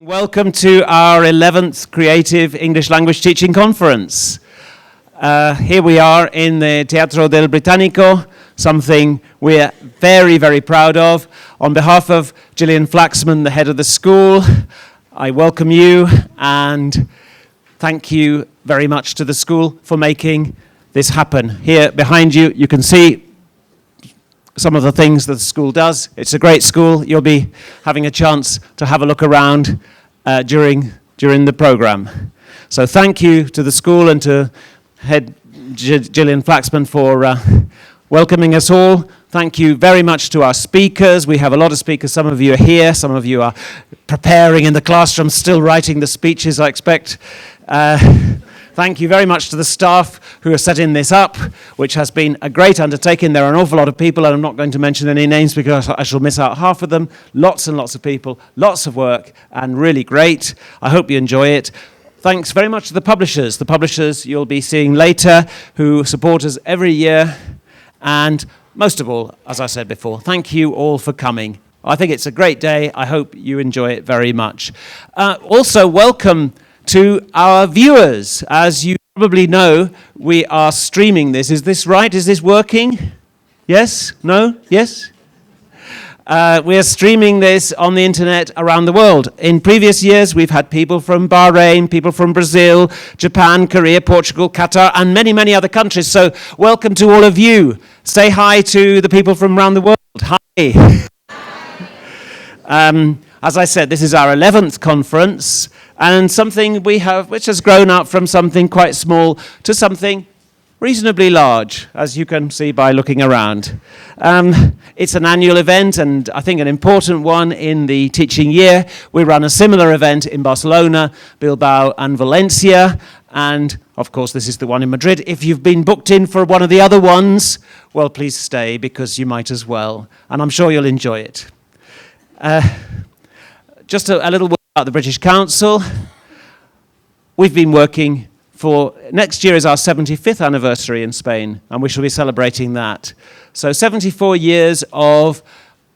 Welcome to our 11th Creative English Language Teaching Conference. Here we are in the Teatro del Britannico, something we're very, very proud of. On behalf of Gillian Flaxman, the head of the school, I welcome you and thank you very much to the school for making this happen. Here behind you, you can see some of the things that the school does. It's a great school. You'll be having a chance to have a look around during the program. So thank you to the school and to head Gillian Flaxman for welcoming us all. Thank you very much to our speakers. We have a lot of speakers. Some of you are here. Some of you are preparing in the classroom, still writing the speeches, I expect. Thank you very much to the staff who are setting this up, which has been a great undertaking. There are an awful lot of people, and I'm not going to mention any names because I shall miss out half of them. Lots and lots of people, lots of work, and really great. I hope you enjoy it. Thanks very much to the publishers you'll be seeing later, who support us every year. And most of all, as I said before, thank you all for coming. I think it's a great day. I hope you enjoy it very much. Also, welcome to our viewers. As you probably know, we are streaming this. Is this right? Is this working? Yes? No? Yes? We are streaming this on the internet around the world. In previous years, we've had people from Bahrain, people from Brazil, Japan, Korea, Portugal, Qatar, and many, many other countries. So welcome to all of you. Say hi to the people from around the world. Hi. As I said, this is our 11th conference, and something we have, which has grown up from something quite small to something reasonably large, as you can see by looking around. It's an annual event, and I think an important one in the teaching year. We run a similar event in Barcelona, Bilbao, and Valencia, and of course this is the one in Madrid. If you've been booked in for one of the other ones, well, please stay, because you might as well, and I'm sure you'll enjoy it. Just a little word about the British Council. We've been working for, next year is our 75th anniversary in Spain, and we shall be celebrating that. So 74 years of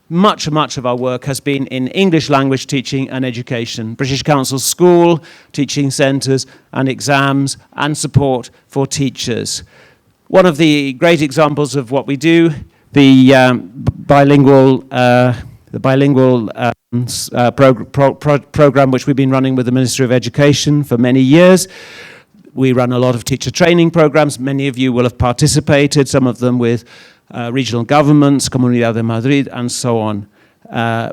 much of our work has been in English language teaching and education. British Council School, teaching centres and exams and support for teachers. One of the great examples of what we do, the bilingual program which we've been running with the Ministry of Education for many years. We run a lot of teacher training programs. Many of you will have participated, some of them with regional governments, Comunidad de Madrid, and so on.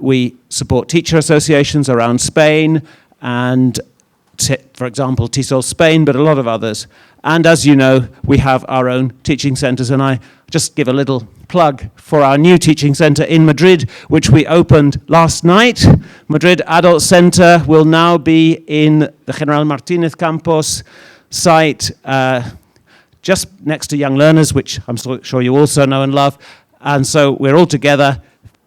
We support teacher associations around Spain and, for example, TESOL Spain, but a lot of others. And as you know, we have our own teaching centres, and I just give a little plug for our new teaching centre in Madrid, which we opened last night. Madrid Adult Centre will now be in the General Martinez campus site, just next to Young Learners, which I'm sure you also know and love. And so we're all together,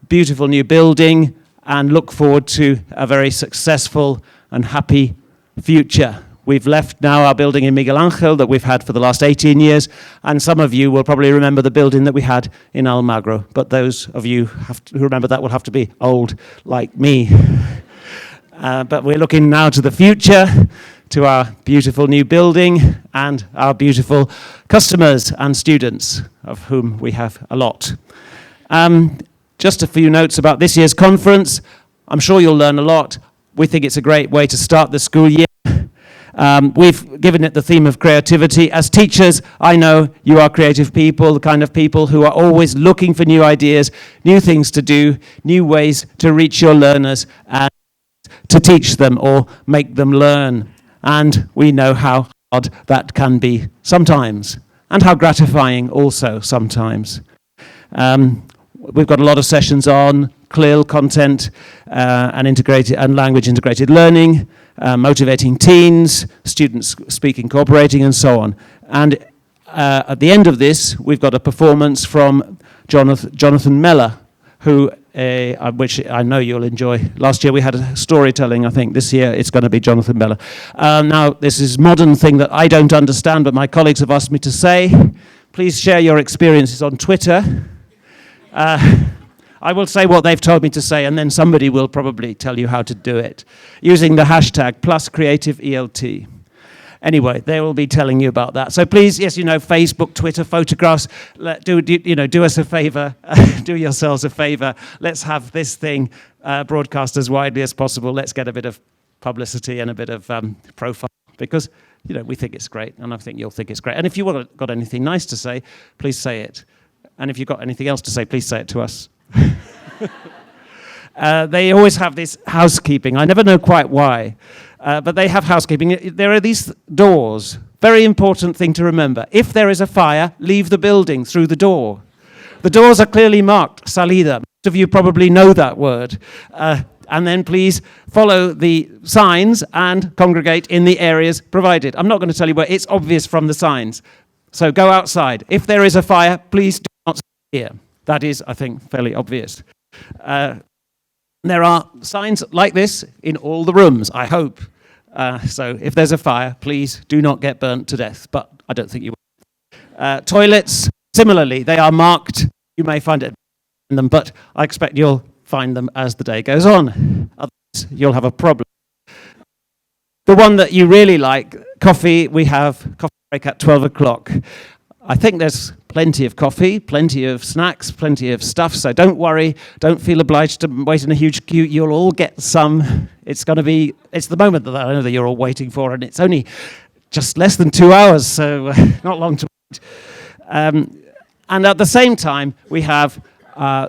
beautiful new building, and look forward to a very successful and happy future. We've left now our building in Miguel Angel that we've had for the last 18 years, and some of you will probably remember the building that we had in Almagro, but those of you who remember that will have to be old like me. But we're looking now to the future, to our beautiful new building and our beautiful customers and students, of whom we have a lot. Just a few notes about this year's conference. I'm sure you'll learn a lot. We think it's a great way to start the school year. We've given it the theme of creativity. As teachers, I know you are creative people, the kind of people who are always looking for new ideas, new things to do, new ways to reach your learners and to teach them or make them learn. And we know how hard that can be sometimes, and how gratifying also sometimes. We've got a lot of sessions on CLIL, content and language integrated learning, motivating teens, students speaking, cooperating, and so on. And at the end of this, we've got a performance from Jonathan Meller, which I know you'll enjoy. Last year we had a storytelling, I think. This year it's going to be Jonathan Meller. Now, this is a modern thing that I don't understand, but my colleagues have asked me to say. Please share your experiences on Twitter. I will say what they've told me to say, and then somebody will probably tell you how to do it, using the hashtag +CreativeELT. Anyway, they will be telling you about that. So please, yes, Facebook, Twitter, photographs, do us a favor, do yourselves a favor. Let's have this thing broadcast as widely as possible. Let's get a bit of publicity and a bit of profile, because we think it's great, and I think you'll think it's great. And if you've got anything nice to say, please say it. And if you've got anything else to say, please say it to us. They always have this housekeeping. I never know quite why, but they have housekeeping. There are these doors. Very important thing to remember. If there is a fire, leave the building through the door. The doors are clearly marked, salida. Most of you probably know that word. And then please follow the signs and congregate in the areas provided. I'm not going to tell you where. It's obvious from the signs. So go outside. If there is a fire, please do not stay here. That is, I think, fairly obvious. There are signs like this in all the rooms, I hope. So if there's a fire, please do not get burnt to death. But I don't think you will. Toilets, similarly, they are marked. You may find it in them, but I expect you'll find them as the day goes on. Otherwise, you'll have a problem. The one that you really like, coffee, we have coffee break at 12 o'clock. I think there's plenty of coffee, plenty of snacks, plenty of stuff, so don't worry, don't feel obliged to wait in a huge queue. You'll all get some. It's the moment that I know that you're all waiting for, and it's only just less than 2 hours, so not long to wait. And at the same time, we have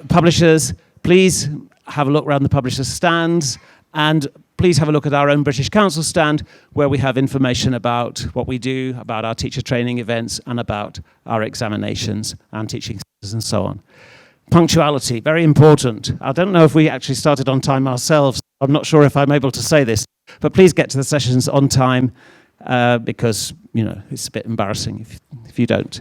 publishers. Please have a look around the publishers' stands, and please have a look at our own British Council stand, where we have information about what we do, about our teacher training events, and about our examinations and teaching centres and so on. Punctuality, very important. I don't know if we actually started on time ourselves. I'm not sure if I'm able to say this, but please get to the sessions on time, because, it's a bit embarrassing if you don't.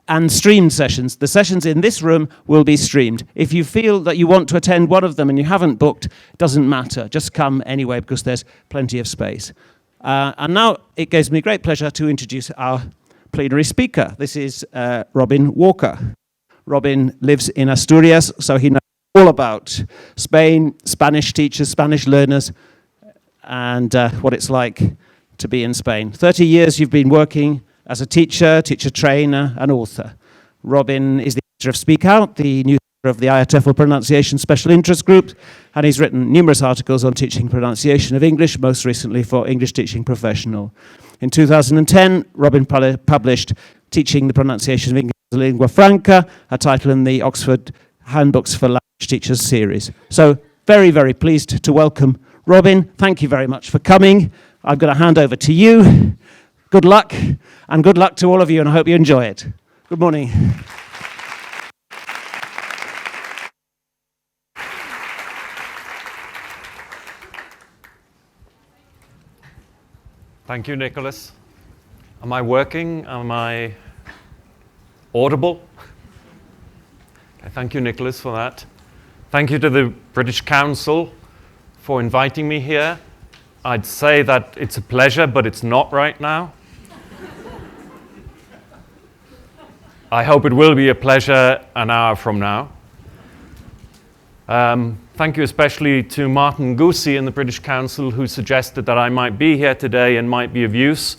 And streamed sessions. The sessions in this room will be streamed. If you feel that you want to attend one of them and you haven't booked, it doesn't matter. Just come anyway, because there's plenty of space. And now it gives me great pleasure to introduce our plenary speaker. This is Robin Walker. Robin lives in Asturias, so he knows all about Spain, Spanish teachers, Spanish learners, and what it's like to be in Spain. 30 years you've been working as a teacher trainer, and author. Robin is the editor of Speak Out, the newsletter of the IATEFL Pronunciation Special Interest Group, and he's written numerous articles on teaching pronunciation of English, most recently for English Teaching Professional. In 2010, Robin published Teaching the Pronunciation of English as a Lingua Franca, a title in the Oxford Handbooks for Language Teachers series. So very, very pleased to welcome Robin. Thank you very much for coming. I'm going to hand over to you. Good luck, and good luck to all of you, and I hope you enjoy it. Good morning. Thank you, Nicholas. Am I working? Am I audible? Okay, thank you, Nicholas, for that. Thank you to the British Council for inviting me here. I'd say that it's a pleasure, but it's not right now. I hope it will be a pleasure an hour from now. Thank you especially to Martin Goosey in the British Council, who suggested that I might be here today and might be of use.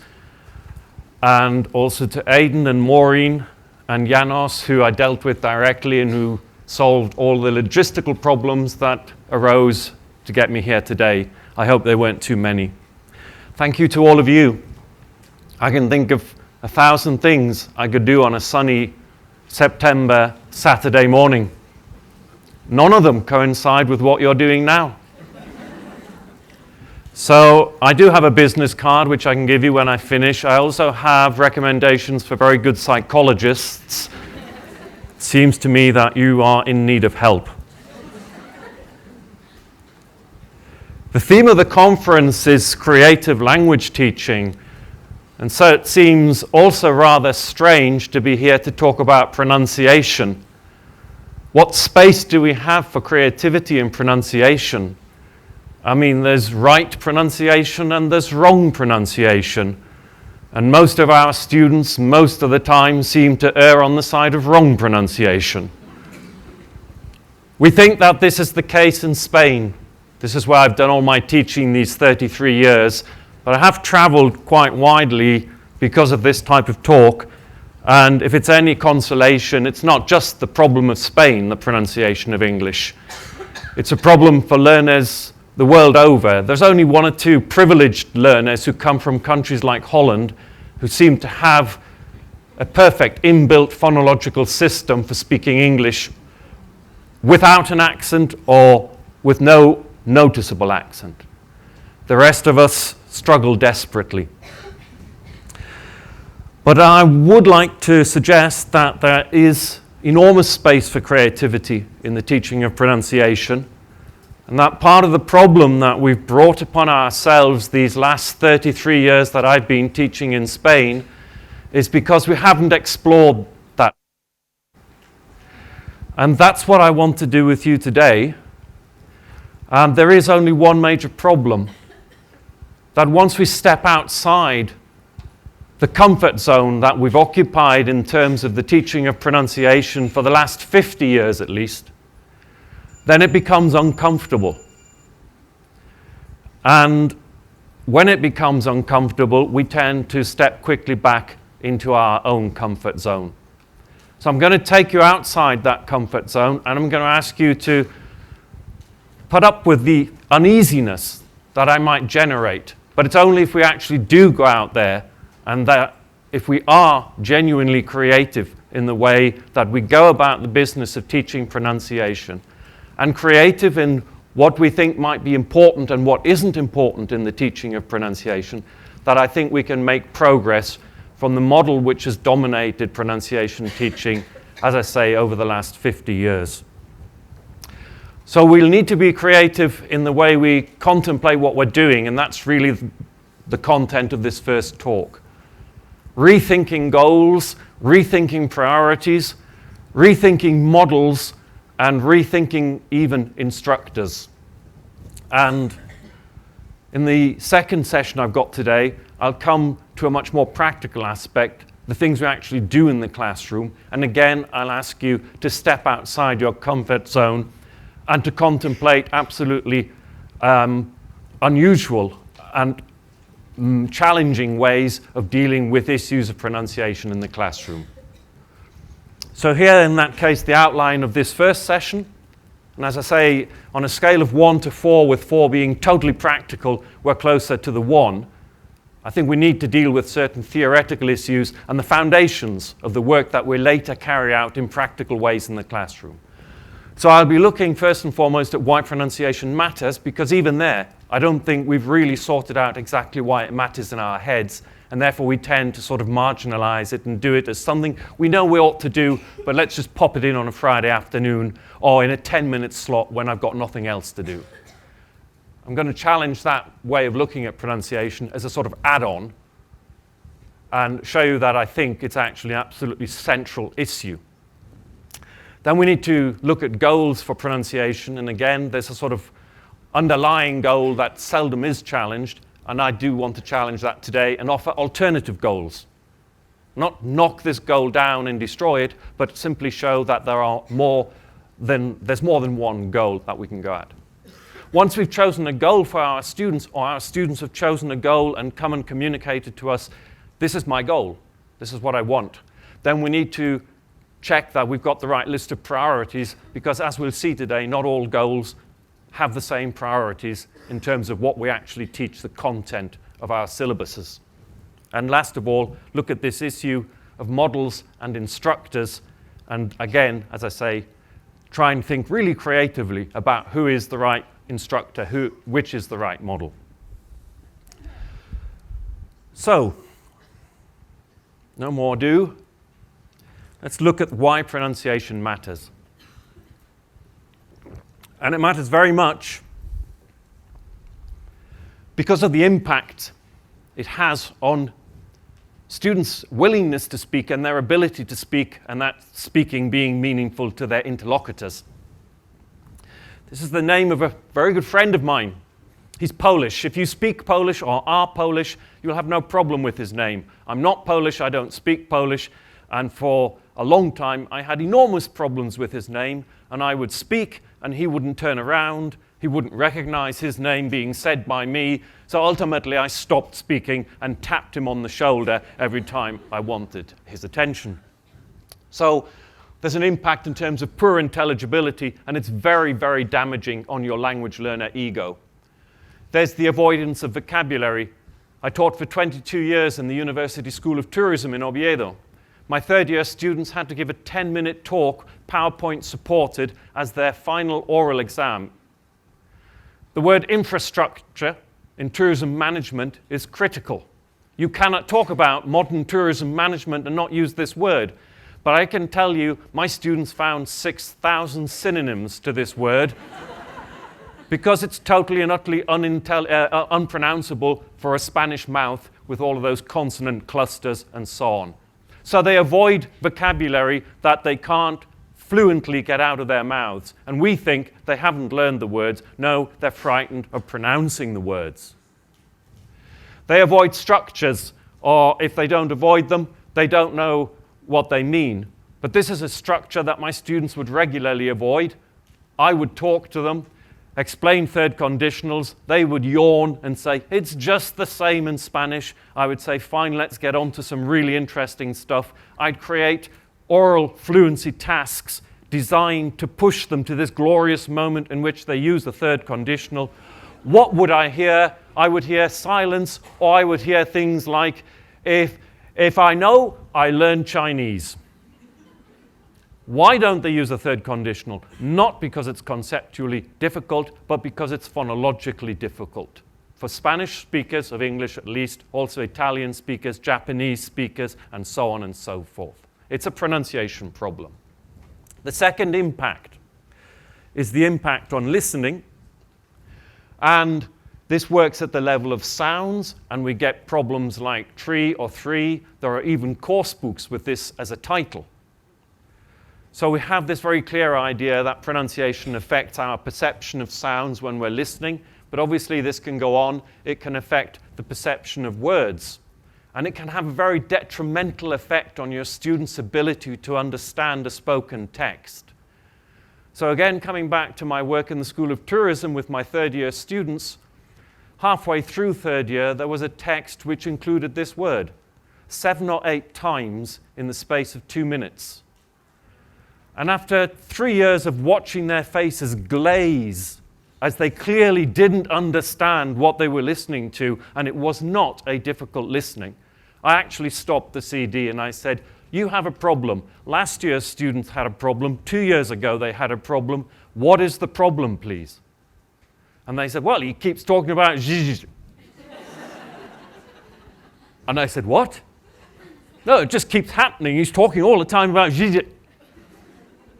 And also to Aidan and Maureen and Janos, who I dealt with directly and who solved all the logistical problems that arose to get me here today. I hope there weren't too many. Thank you to all of you. I can think of 1,000 things I could do on a sunny September Saturday morning. None of them coincide with what you're doing now. So I do have a business card which I can give you when I finish. I also have recommendations for very good psychologists. It seems to me that you are in need of help. The theme of the conference is creative language teaching. And so it seems also rather strange to be here to talk about pronunciation. What space do we have for creativity in pronunciation? I mean, there's right pronunciation and there's wrong pronunciation. And most of our students, most of the time, seem to err on the side of wrong pronunciation. We think that this is the case in Spain. This is where I've done all my teaching these 33 years, but I have traveled quite widely because of this type of talk, and if it's any consolation, it's not just the problem of Spain, the pronunciation of English. It's a problem for learners the world over. There's only one or two privileged learners who come from countries like Holland who seem to have a perfect inbuilt phonological system for speaking English without an accent or with no noticeable accent. The rest of us struggle desperately. But I would like to suggest that there is enormous space for creativity in the teaching of pronunciation, and that part of the problem that we've brought upon ourselves these last 33 years that I've been teaching in Spain is because we haven't explored that. And that's what I want to do with you today. There is only one major problem, that once we step outside the comfort zone that we've occupied in terms of the teaching of pronunciation for the last 50 years at least, then it becomes uncomfortable. And when it becomes uncomfortable, we tend to step quickly back into our own comfort zone. So I'm going to take you outside that comfort zone, and I'm going to ask you to put up with the uneasiness that I might generate. But it's only if we actually do go out there and that if we are genuinely creative in the way that we go about the business of teaching pronunciation, and creative in what we think might be important and what isn't important in the teaching of pronunciation, that I think we can make progress from the model which has dominated pronunciation teaching, as I say, over the last 50 years. So we'll need to be creative in the way we contemplate what we're doing, and that's really the content of this first talk. Rethinking goals, rethinking priorities, rethinking models, and rethinking even instructors. And in the second session I've got today, I'll come to a much more practical aspect, the things we actually do in the classroom. And again, I'll ask you to step outside your comfort zone and to contemplate absolutely unusual and challenging ways of dealing with issues of pronunciation in the classroom. So here, in that case, the outline of this first session. And as I say, on a scale of 1 to 4, with 4 being totally practical, we're closer to the 1. I think we need to deal with certain theoretical issues and the foundations of the work that we later carry out in practical ways in the classroom. So I'll be looking first and foremost at why pronunciation matters, because even there, I don't think we've really sorted out exactly why it matters in our heads, and therefore we tend to sort of marginalize it and do it as something we know we ought to do, but let's just pop it in on a Friday afternoon or in a 10-minute slot when I've got nothing else to do. I'm going to challenge that way of looking at pronunciation as a sort of add-on and show you that I think it's actually an absolutely central issue. Then we need to look at goals for pronunciation, and again, there's a sort of underlying goal that seldom is challenged, and I do want to challenge that today and offer alternative goals. Not knock this goal down and destroy it, but simply show that there's more than one goal that we can go at. Once we've chosen a goal for our students, or our students have chosen a goal and come and communicated to us, this is my goal, this is what I want, then we need to check that we've got the right list of priorities, because as we'll see today, not all goals have the same priorities in terms of what we actually teach, the content of our syllabuses. And last of all, look at this issue of models and instructors, and again, as I say, try and think really creatively about who is the right instructor, which is the right model. So, no more ado. Let's look at why pronunciation matters. And it matters very much because of the impact it has on students' willingness to speak and their ability to speak, and that speaking being meaningful to their interlocutors. This is the name of a very good friend of mine. He's Polish. If you speak Polish or are Polish, you'll have no problem with his name. I'm not Polish, I don't speak Polish, and for a long time I had enormous problems with his name, and I would speak and he wouldn't turn around. He wouldn't recognize his name being said by me. So ultimately, I stopped speaking and tapped him on the shoulder every time I wanted his attention. So there's an impact in terms of poor intelligibility, and it's very, very damaging on your language learner ego. There's the avoidance of vocabulary. I taught for 22 years in the University School of Tourism in Oviedo. My third-year students had to give a 10-minute talk, PowerPoint supported, as their final oral exam. The word infrastructure in tourism management is critical. You cannot talk about modern tourism management and not use this word. But I can tell you, my students found 6,000 synonyms to this word because it's totally and utterly unpronounceable for a Spanish mouth with all of those consonant clusters and so on. So they avoid vocabulary that they can't fluently get out of their mouths. And we think they haven't learned the words. No, they're frightened of pronouncing the words. They avoid structures, or if they don't avoid them, they don't know what they mean. But this is a structure that my students would regularly avoid. I would talk to them, explain third conditionals. They would yawn and say, it's just the same in Spanish. I would say, fine, let's get on to some really interesting stuff. I'd create oral fluency tasks designed to push them to this glorious moment in which they use the third conditional. What would I hear? I would hear silence, or I would hear things like, if I know, I learn Chinese. Why don't they use a third conditional? Not because it's conceptually difficult, but because it's phonologically difficult. For Spanish speakers of English at least, also Italian speakers, Japanese speakers, and so on and so forth. It's a pronunciation problem. The second impact is the impact on listening. And this works at the level of sounds, and we get problems like tree or three. There are even course books with this as a title. So we have this very clear idea that pronunciation affects our perception of sounds when we're listening, but obviously this can go on. It can affect the perception of words, and it can have a very detrimental effect on your students' ability to understand a spoken text. So again, coming back to my work in the School of Tourism with my third-year students, halfway through third year, there was a text which included this word 7 or 8 times in the space of 2 minutes. And after 3 years of watching their faces glaze as they clearly didn't understand what they were listening to, and it was not a difficult listening, I actually stopped the CD and I said, you have a problem. Last year's students had a problem. 2 years ago they had a problem. What is the problem, please? And they said, well, he keeps talking about zh. And I said, what? No, it just keeps happening. He's talking all the time about zh.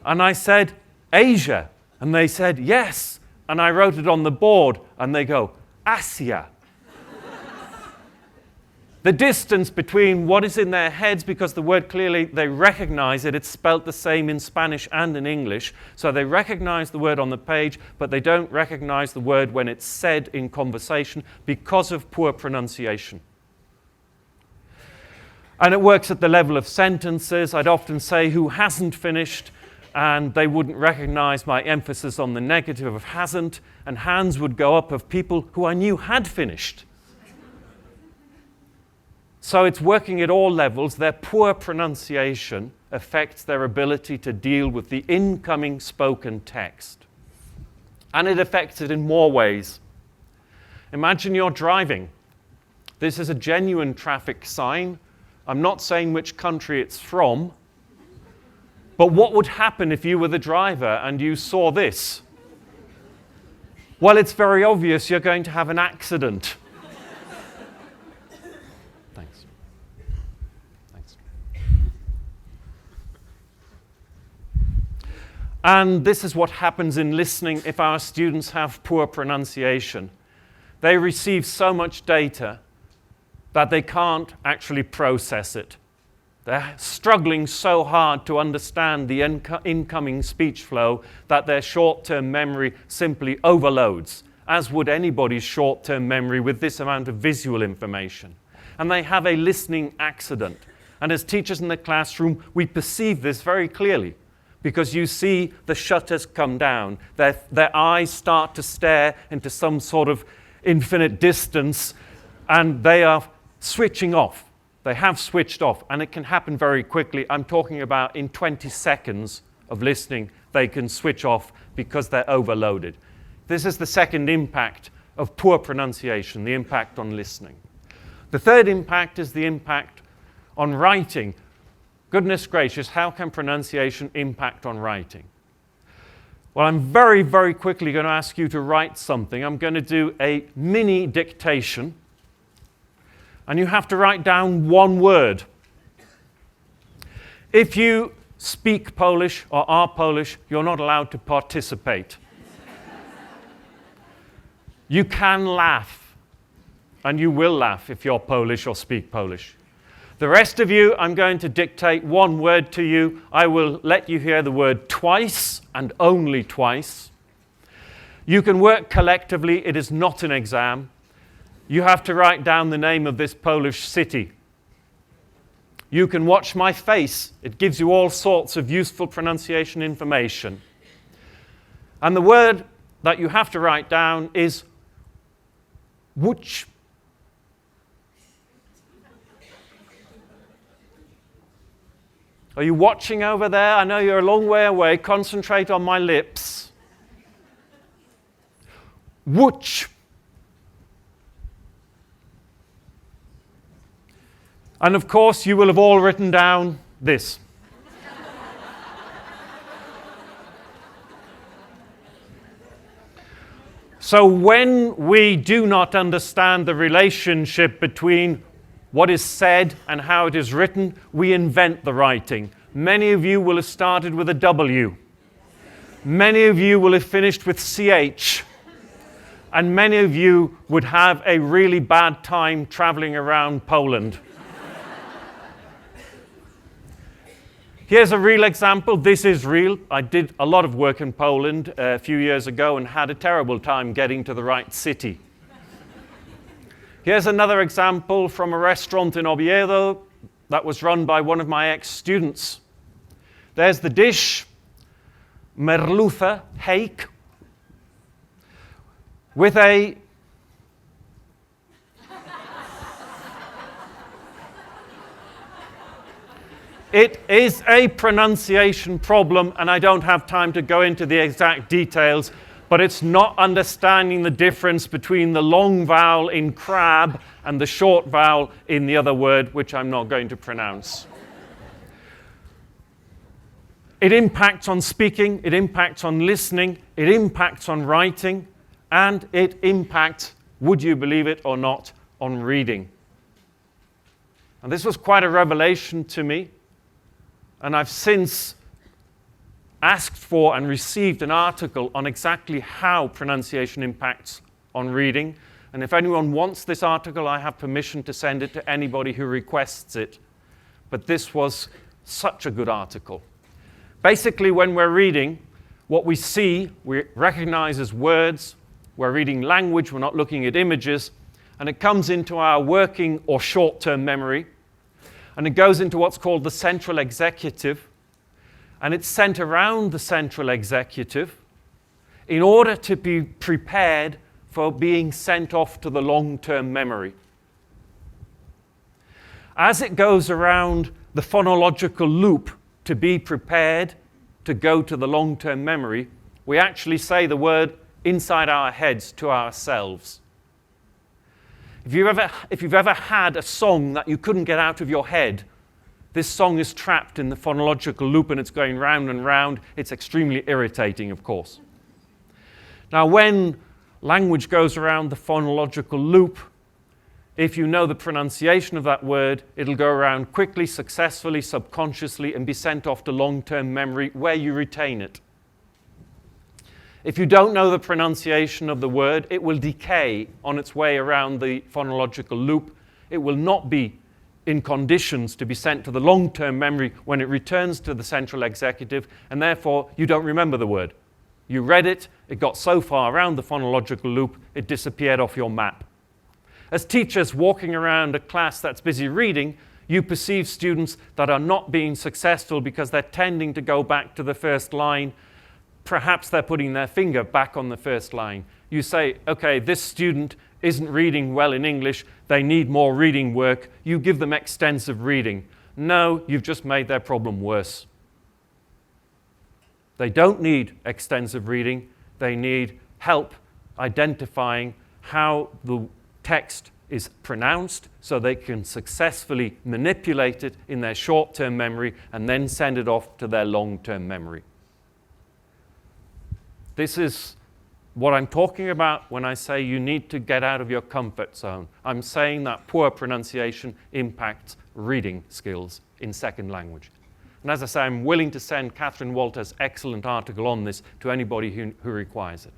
And I said, Asia. And they said, yes. And I wrote it on the board, and they go, Asia. The distance between what is in their heads, because the word clearly, they recognize it. It's spelt the same in Spanish and in English. So they recognize the word on the page, but they don't recognize the word when it's said in conversation because of poor pronunciation. And it works at the level of sentences. I'd often say, who hasn't finished? And they wouldn't recognize my emphasis on the negative of hasn't, and hands would go up of people who I knew had finished. So it's working at all levels. Their poor pronunciation affects their ability to deal with the incoming spoken text. And it affects it in more ways. Imagine you're driving. This is a genuine traffic sign. I'm not saying which country it's from, but what would happen if you were the driver and you saw this? Well, it's very obvious you're going to have an accident. Thanks. Thanks. And this is what happens in listening if our students have poor pronunciation. They receive so much data that they can't actually process it. They're struggling so hard to understand the incoming speech flow that their short-term memory simply overloads, as would anybody's short-term memory with this amount of visual information. And they have a listening accident. And as teachers in the classroom, we perceive this very clearly. because you see the shutters come down. Their eyes start to stare into some sort of infinite distance, and they are switching off. They have switched off, and it can happen very quickly. I'm talking about in 20 seconds of listening, they can switch off because they're overloaded. This is the second impact of poor pronunciation, the impact on listening. The third impact is the impact on writing. Goodness gracious, how can pronunciation impact on writing? Well, I'm very, very quickly going to ask you to write something. I'm going to do a mini dictation, and you have to write down one word. If you speak Polish or are Polish, you're not allowed to participate. You can laugh, and you will laugh if you're Polish or speak Polish. The rest of you, I'm going to dictate one word to you. I will let you hear the word twice and only twice. You can work collectively. It is not an exam. You have to write down the name of this Polish city. You can watch my face. It gives you all sorts of useful pronunciation information. And the word that you have to write down is Łódź. Are you watching over there? I know you're a long way away. Concentrate on my lips. Łódź. And of course, you will have all written down this. So when we do not understand the relationship between what is said and how it is written, we invent the writing. Many of you will have started with a W. Many of you will have finished with CH. And many of you would have a really bad time traveling around Poland. Here's a real example. This is real. I did a lot of work in Poland a few years ago and had a terrible time getting to the right city. Here's another example from a restaurant in Oviedo that was run by one of my ex-students. There's the dish, merluza, hake, with a It is a pronunciation problem, and I don't have time to go into the exact details, but it's not understanding the difference between the long vowel in crab and the short vowel in the other word, which I'm not going to pronounce. It impacts on speaking, it impacts on listening, it impacts on writing, and it impacts, would you believe it or not, on reading. And this was quite a revelation to me. And I've since asked for and received an article on exactly how pronunciation impacts on reading. And if anyone wants this article, I have permission to send it to anybody who requests it. But this was such a good article. Basically, when we're reading, what we see, we recognize as words. We're reading language, we're not looking at images. And it comes into our working or short-term memory. And it goes into what's called the central executive. And it's sent around the central executive in order to be prepared for being sent off to the long-term memory. As it goes around the phonological loop to be prepared to go to the long-term memory, we actually say the word inside our heads to ourselves. If you've ever had a song that you couldn't get out of your head, this song is trapped in the phonological loop and it's going round and round. It's extremely irritating, of course. Now, when language goes around the phonological loop, if you know the pronunciation of that word, it'll go around quickly, successfully, subconsciously, and be sent off to long-term memory where you retain it. If you don't know the pronunciation of the word, it will decay on its way around the phonological loop. It will not be in conditions to be sent to the long-term memory when it returns to the central executive, and therefore you don't remember the word. You read it, it got so far around the phonological loop, it disappeared off your map. As teachers walking around a class that's busy reading, You perceive students that are not being successful because they're tending to go back to the first line. Perhaps they're putting their finger back on the first line. You say, okay, this student isn't reading well in English, they need more reading work. You give them extensive reading. No, you've just made their problem worse. They don't need extensive reading, they need help identifying how the text is pronounced so they can successfully manipulate it in their short-term memory and then send it off to their long-term memory. This is what I'm talking about when I say you need to get out of your comfort zone. I'm saying that poor pronunciation impacts reading skills in second language. And as I say, I'm willing to send Catherine Walter's excellent article on this to anybody who requires it.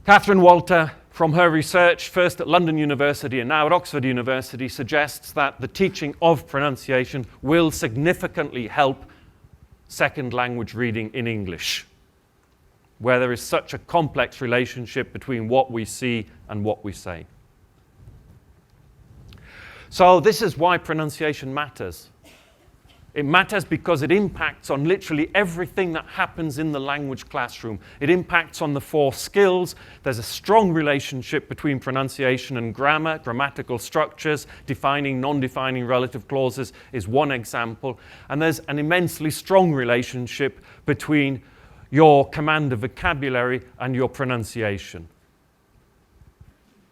Catherine Walter, from her research, first at London University and now at Oxford University, suggests that the teaching of pronunciation will significantly help second language reading in English, where there is such a complex relationship between what we see and what we say. So this is why pronunciation matters. It matters because it impacts on literally everything that happens in the language classroom. It impacts on the 4 skills. There's a strong relationship between pronunciation and grammar, grammatical structures. Defining, non-defining relative clauses is one example. And there's an immensely strong relationship between your command of vocabulary and your pronunciation.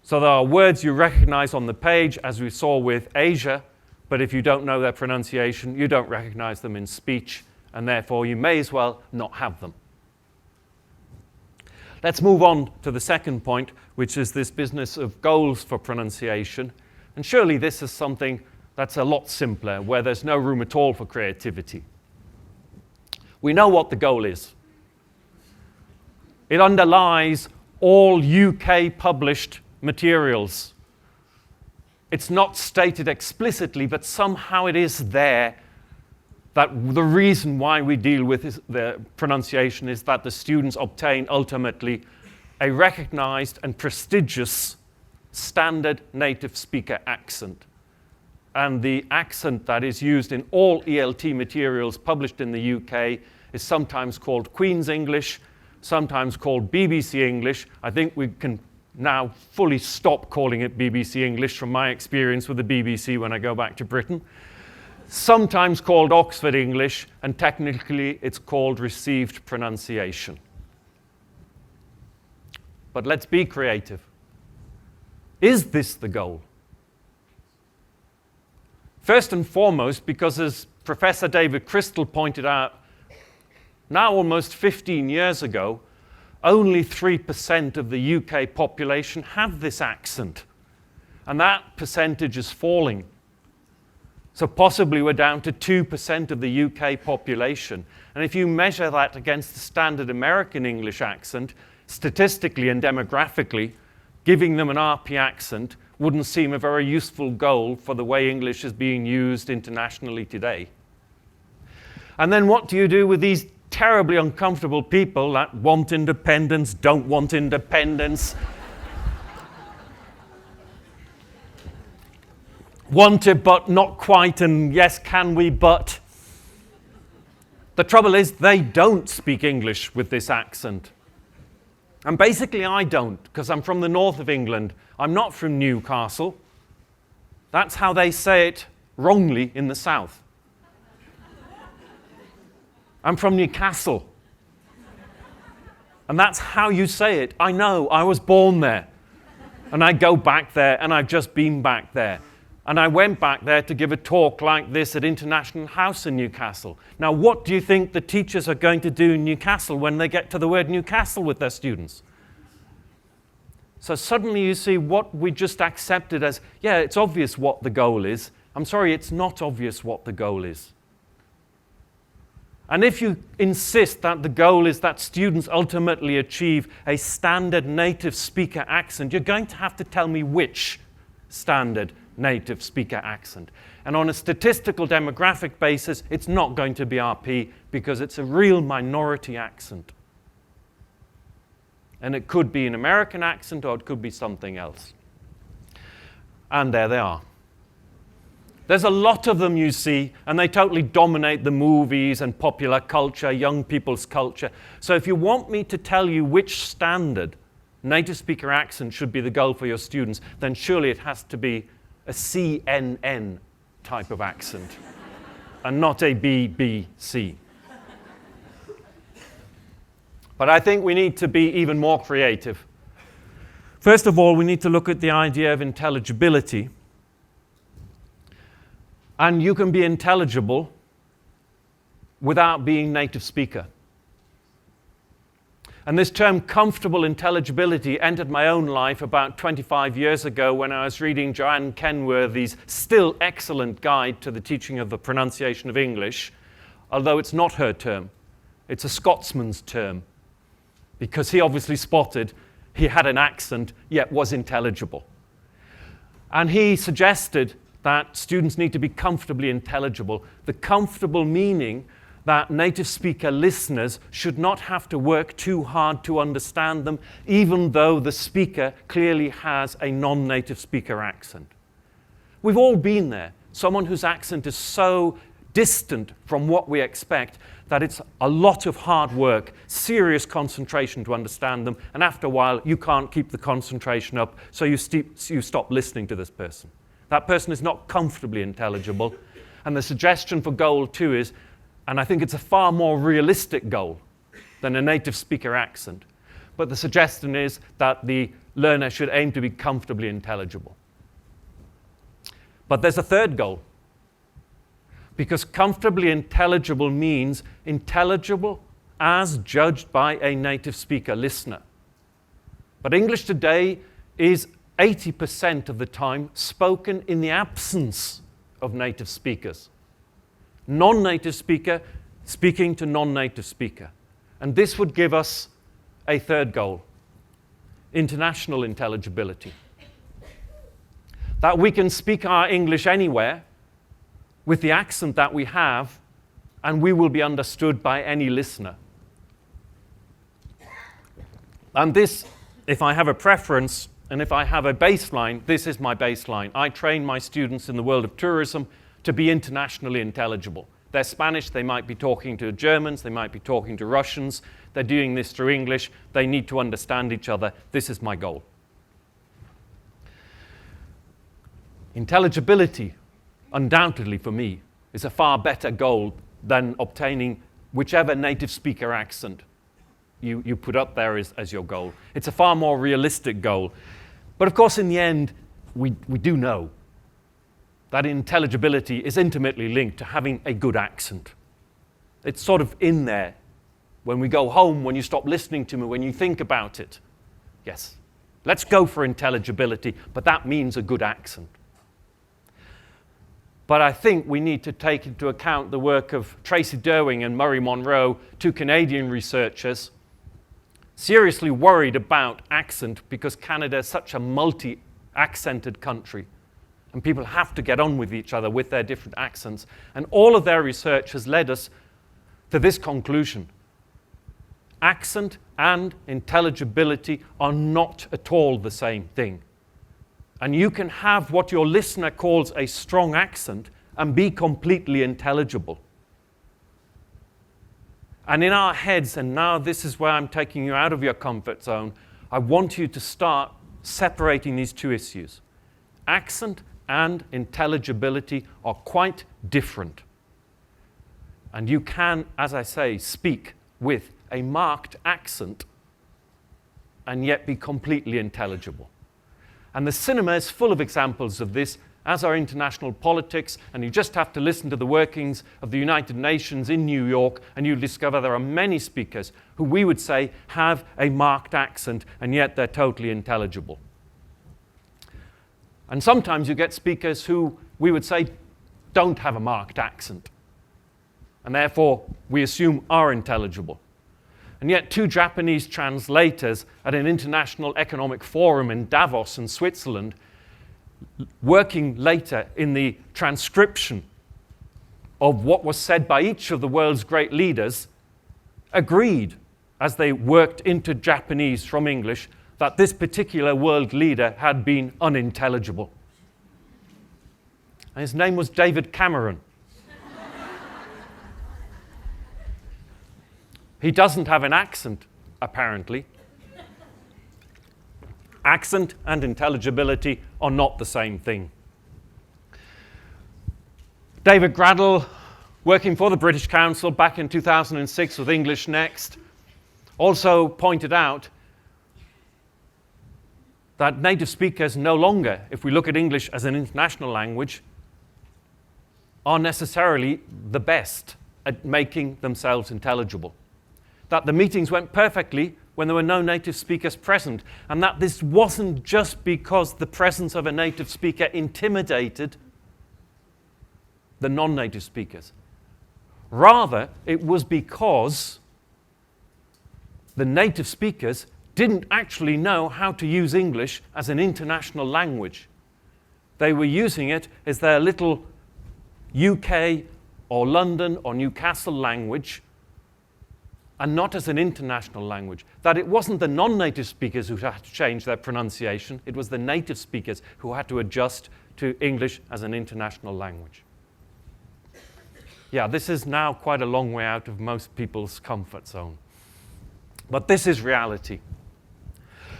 So there are words you recognize on the page, as we saw with Asia, but if you don't know their pronunciation, you don't recognize them in speech, and therefore you may as well not have them. Let's move on to the second point, which is this business of goals for pronunciation. And surely this is something that's a lot simpler, where there's no room at all for creativity. We know what the goal is. It underlies all UK published materials. It's not stated explicitly, but somehow it is there that the reason why we deal with the pronunciation is that the students obtain ultimately a recognized and prestigious standard native speaker accent. And the accent that is used in all ELT materials published in the UK is sometimes called Queen's English, sometimes called BBC English. I think we can now fully stop calling it BBC English from my experience with the BBC when I go back to Britain. Sometimes called Oxford English, and technically it's called received pronunciation. But let's be creative. Is this the goal? First and foremost, because as Professor David Crystal pointed out, now almost 15 years ago, only 3% of the UK population have this accent. And that percentage is falling. So possibly we're down to 2% of the UK population. And if you measure that against the standard American English accent, statistically and demographically, giving them an RP accent wouldn't seem a very useful goal for the way English is being used internationally today. And then what do you do with these terribly uncomfortable people that want independence, don't want independence, want it but not quite, and yes, can we, but. The trouble is they don't speak English with this accent. And basically I don't, because I'm from the north of England. I'm not from Newcastle. That's how they say it wrongly in the south. I'm from Newcastle. And that's how you say it. I know, I was born there. And I go back there, and I've just been back there. And I went back there to give a talk like this at International House in Newcastle. Now, what do you think the teachers are going to do in Newcastle when they get to the word Newcastle with their students? So suddenly you see what we just accepted as, yeah, it's obvious what the goal is. I'm sorry, it's not obvious what the goal is. And if you insist that the goal is that students ultimately achieve a standard native speaker accent, you're going to have to tell me which standard native speaker accent. And on a statistical demographic basis, it's not going to be RP because it's a real minority accent. And it could be an American accent or it could be something else. And there they are. There's a lot of them, you see, and they totally dominate the movies and popular culture, young people's culture. So if you want me to tell you which standard native speaker accent should be the goal for your students, then surely it has to be a CNN type of accent and not a BBC. But I think we need to be even more creative. First of all, we need to look at the idea of intelligibility. And you can be intelligible without being native speaker. And this term comfortable intelligibility entered my own life about 25 years ago when I was reading Joanne Kenworthy's still excellent guide to the teaching of the pronunciation of English, although it's not her term. It's a Scotsman's term, because he obviously spotted he had an accent, yet was intelligible. And he suggested that students need to be comfortably intelligible. The comfortable meaning that native speaker listeners should not have to work too hard to understand them, even though the speaker clearly has a non-native speaker accent. We've all been there. Someone whose accent is so distant from what we expect that it's a lot of hard work, serious concentration to understand them, and after a while you can't keep the concentration up, so you stop listening to this person. That person is not comfortably intelligible. And the suggestion for goal 2 is, and I think it's a far more realistic goal than a native speaker accent, but the suggestion is that the learner should aim to be comfortably intelligible. But there's a third goal, because comfortably intelligible means intelligible as judged by a native speaker listener. But English today is 80% of the time spoken in the absence of native speakers. Non-native speaker speaking to non-native speaker. And this would give us a third goal, international intelligibility. That we can speak our English anywhere with the accent that we have, and we will be understood by any listener. And this, if I have a preference, and if I have a baseline, this is my baseline. I train my students in the world of tourism to be internationally intelligible. They're Spanish, they might be talking to Germans, they might be talking to Russians. They're doing this through English. They need to understand each other. This is my goal. Intelligibility, undoubtedly for me, is a far better goal than obtaining whichever native speaker accent you put up there as your goal. It's a far more realistic goal. But of course, in the end, we do know that intelligibility is intimately linked to having a good accent. It's sort of in there. When we go home, when you stop listening to me, when you think about it. Yes, let's go for intelligibility, but that means a good accent. But I think we need to take into account the work of Tracy Derwing and Murray Monroe, 2 Canadian researchers, seriously worried about accent because Canada is such a multi-accented country. And people have to get on with each other with their different accents. And all of their research has led us to this conclusion. Accent and intelligibility are not at all the same thing. And you can have what your listener calls a strong accent and be completely intelligible. And in our heads, and now this is where I'm taking you out of your comfort zone, I want you to start separating these two issues. Accent and intelligibility are quite different. And you can, as I say, speak with a marked accent and yet be completely intelligible. And the cinema is full of examples of this, as are international politics, and you just have to listen to the workings of the United Nations in New York, and you'll discover there are many speakers who we would say have a marked accent, and yet they're totally intelligible. And sometimes you get speakers who we would say don't have a marked accent, and therefore we assume are intelligible. And yet 2 Japanese translators at an international economic forum in Davos in Switzerland, working later in the transcription of what was said by each of the world's great leaders, agreed, as they worked into Japanese from English, that this particular world leader had been unintelligible. and his name was David Cameron. He doesn't have an accent, apparently. Accent and intelligibility are not the same thing. David Graddol, working for the British Council back in 2006 with English Next, also pointed out that native speakers no longer, if we look at English as an international language, are necessarily the best at making themselves intelligible. That the meetings went perfectly when there were no native speakers present, and that this wasn't just because the presence of a native speaker intimidated the non-native speakers. Rather, it was because the native speakers didn't actually know how to use English as an international language. They were using it as their little UK or London or Newcastle language, and not as an international language. That it wasn't the non-native speakers who had to change their pronunciation, it was the native speakers who had to adjust to English as an international language. Yeah, this is now quite a long way out of most people's comfort zone. But this is reality.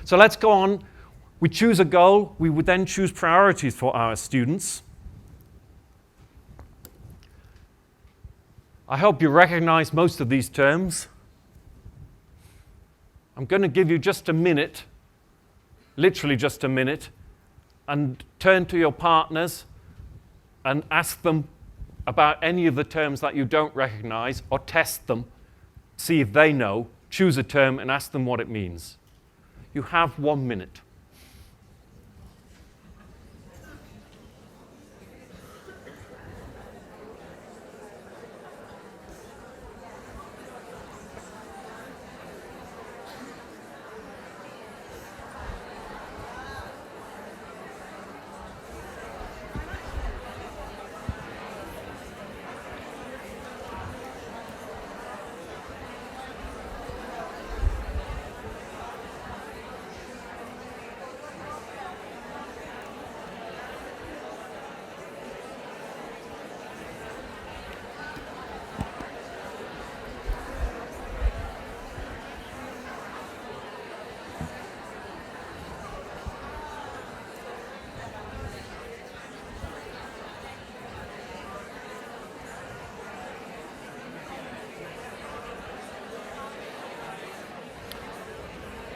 So let's go on. We choose a goal. We would then choose priorities for our students. I hope you recognize most of these terms. I'm going to give you just a minute, literally just a minute, and turn to your partners and ask them about any of the terms that you don't recognize, or test them, see if they know, choose a term and ask them what it means. You have 1 minute.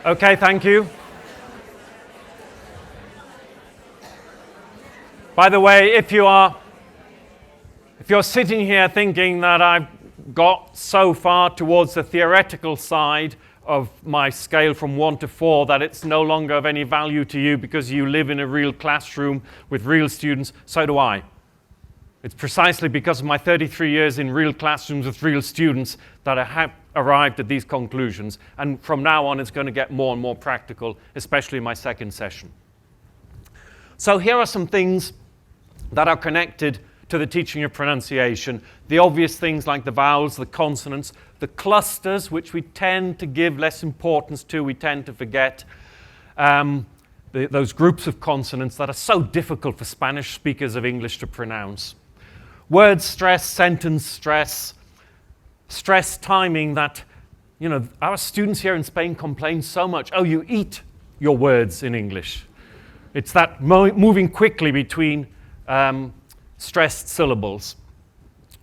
Okay, thank you. By the way, if you're sitting here thinking that I've got so far towards the theoretical side of my scale from 1 to 4 that it's no longer of any value to you because you live in a real classroom with real students, so do I. It's precisely because of my 33 years in real classrooms with real students that I have arrived at these conclusions. And from now on, it's going to get more and more practical, especially in my second session. So here are some things that are connected to the teaching of pronunciation. The obvious things like the vowels, the consonants, the clusters, which we tend to give less importance to, we tend to forget. Those groups of consonants that are so difficult for Spanish speakers of English to pronounce. Word stress, sentence stress, stress timing that, our students here in Spain complain so much. Oh, you eat your words in English. It's that moving quickly between stressed syllables.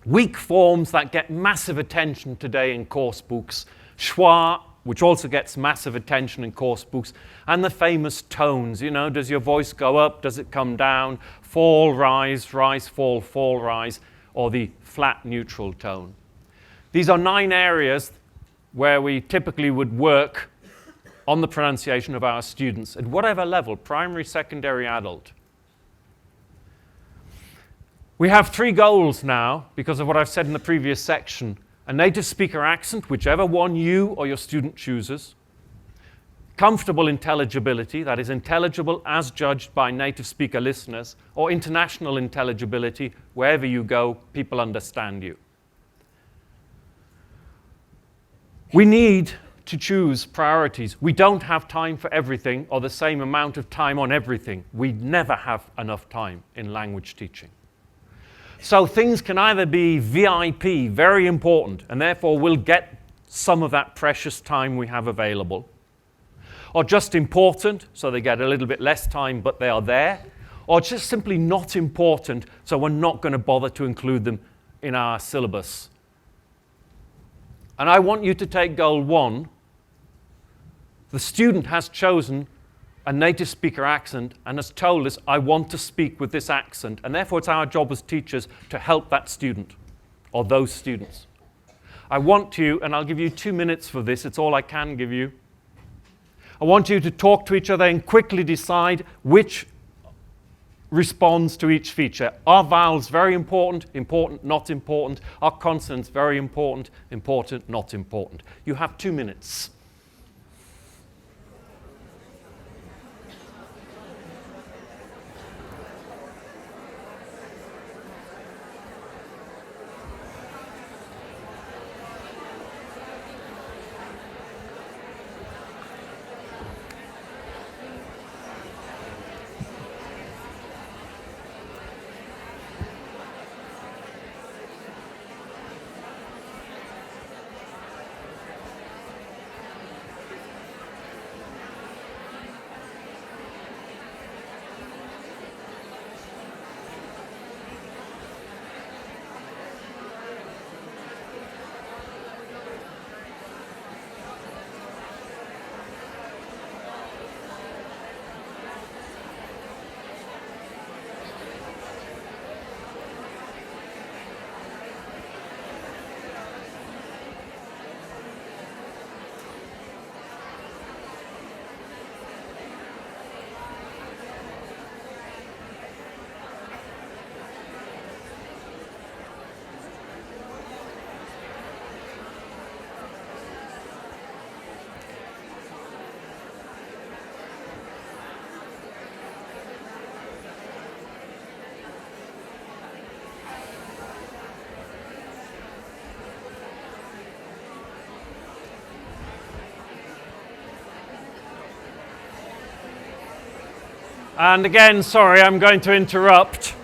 Weak forms that get massive attention today in course books. Schwa, which also gets massive attention in course books. And the famous tones, does your voice go up, does it come down? Fall, rise, rise, fall, rise, or the flat neutral tone. These are 9 areas where we typically would work on the pronunciation of our students at whatever level, primary, secondary, adult. We have 3 goals now because of what I've said in the previous section. A native speaker accent, whichever one you or your student chooses. Comfortable intelligibility, that is intelligible as judged by native speaker listeners, or international intelligibility, wherever you go, people understand you. We need to choose priorities. We don't have time for everything or the same amount of time on everything. We never have enough time in language teaching. So things can either be VIP, very important, and therefore we'll get some of that precious time we have available, or just important, so they get a little bit less time, but they are there, or just simply not important, so we're not going to bother to include them in our syllabus. And I want you to take goal 1. The student has chosen a native speaker accent and has told us, I want to speak with this accent, and therefore it's our job as teachers to help that student, or those students. I want you, and I'll give you 2 minutes for this, it's all I can give you. I want you to talk to each other and quickly decide which responds to each feature. Are vowels very important, important, not important? Are consonants very important, important, not important? You have 2 minutes. And again, sorry, I'm going to interrupt.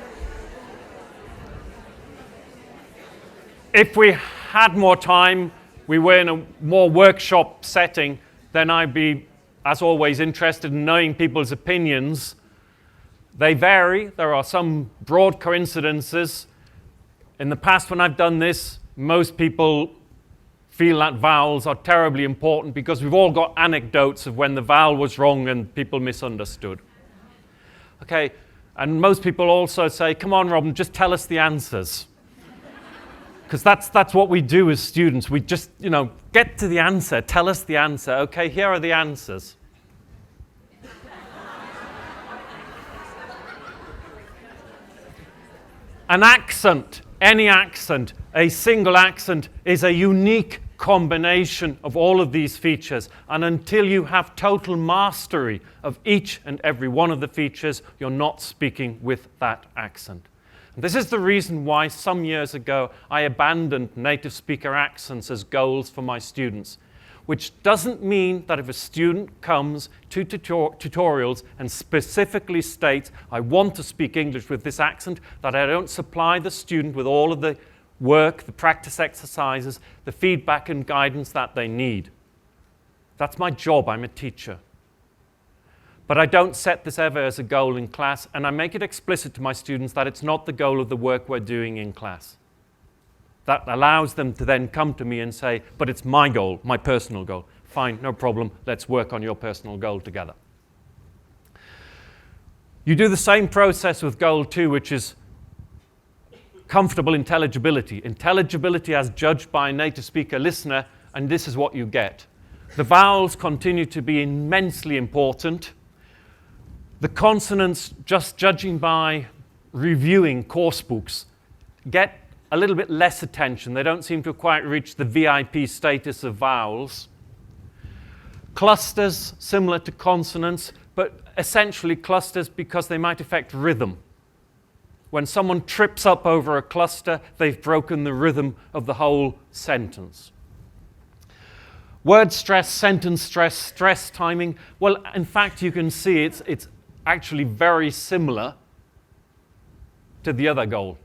If we had more time, we were in a more workshop setting, then I'd be, as always, interested in knowing people's opinions. They vary. There are some broad coincidences. In the past, when I've done this, most people feel that vowels are terribly important because we've all got anecdotes of when the vowel was wrong and people misunderstood. Okay, and most people also say, come on, Robin, just tell us the answers. Because that's what we do as students. We just, get to the answer, tell us the answer. Okay, here are the answers. An accent, any accent, a single accent is a unique combination of all of these features, and until you have total mastery of each and every one of the features, you're not speaking with that accent. And this is the reason why some years ago I abandoned native speaker accents as goals for my students, which doesn't mean that if a student comes to tutorials and specifically states, I want to speak English with this accent, that I don't supply the student with all of the work, the practice exercises, the feedback and guidance that they need. That's my job, I'm a teacher. But I don't set this ever as a goal in class, and I make it explicit to my students that it's not the goal of the work we're doing in class. That allows them to then come to me and say, but it's my goal, my personal goal. Fine, no problem, let's work on your personal goal together. You do the same process with goal 2, which is comfortable intelligibility. Intelligibility as judged by a native speaker listener, and this is what you get. The vowels continue to be immensely important. The consonants, just judging by reviewing course books, get a little bit less attention. They don't seem to quite reach the VIP status of vowels. Clusters, similar to consonants, but essentially clusters because they might affect rhythm. When someone trips up over a cluster, they've broken the rhythm of the whole sentence. Word stress, sentence stress, stress timing. Well, in fact, you can see it's actually very similar to the other goal.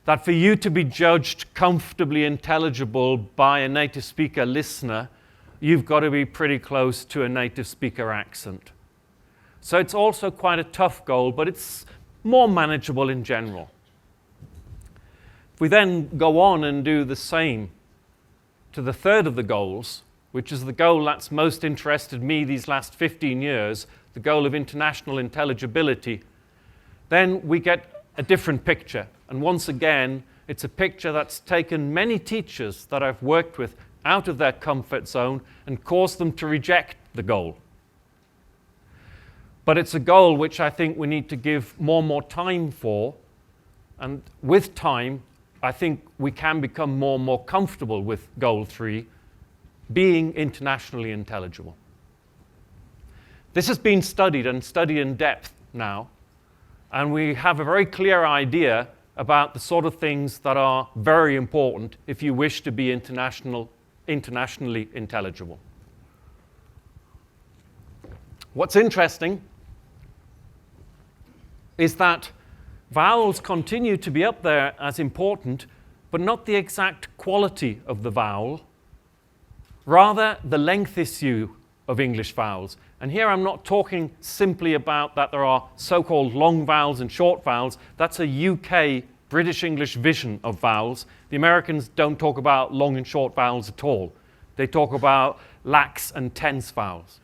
that for you to be judged comfortably intelligible by a native speaker listener, you've got to be pretty close to a native speaker accent. So it's also quite a tough goal, but it's more manageable in general. If we then go on and do the same to the third of the goals, which is the goal that's most interested me these last 15 years, the goal of international intelligibility, then we get a different picture. And once again, it's a picture that's taken many teachers that I've worked with out of their comfort zone and caused them to reject the goal. But it's a goal which I think we need to give more time for, and with time, I think we can become more comfortable with goal 3, being internationally intelligible. This has been studied in depth now, and we have a very clear idea about the sort of things that are very important if you wish to be internationally intelligible. What's interesting is that vowels continue to be up there as important, but not the exact quality of the vowel, rather the length issue of English vowels. And here I'm not talking simply about that there are so-called long vowels and short vowels. That's a UK British English vision of vowels. The Americans don't talk about long and short vowels at all. They talk about lax and tense vowels.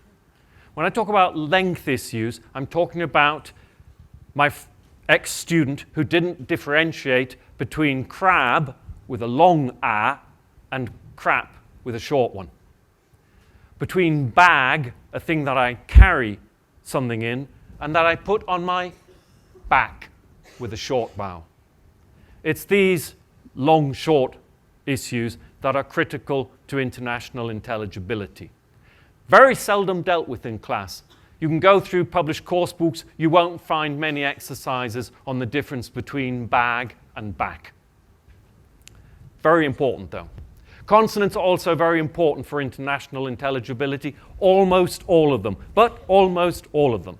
When I talk about length issues, I'm talking about my ex-student who didn't differentiate between crab with a long A and crap with a short one. Between bag, a thing that I carry something in, and that I put on my back with a short vowel. It's these long-short issues that are critical to international intelligibility. Very seldom dealt with in class. You can go through published course books, you won't find many exercises on the difference between bag and back. Very important though. Consonants are also very important for international intelligibility, almost all of them, but almost all of them.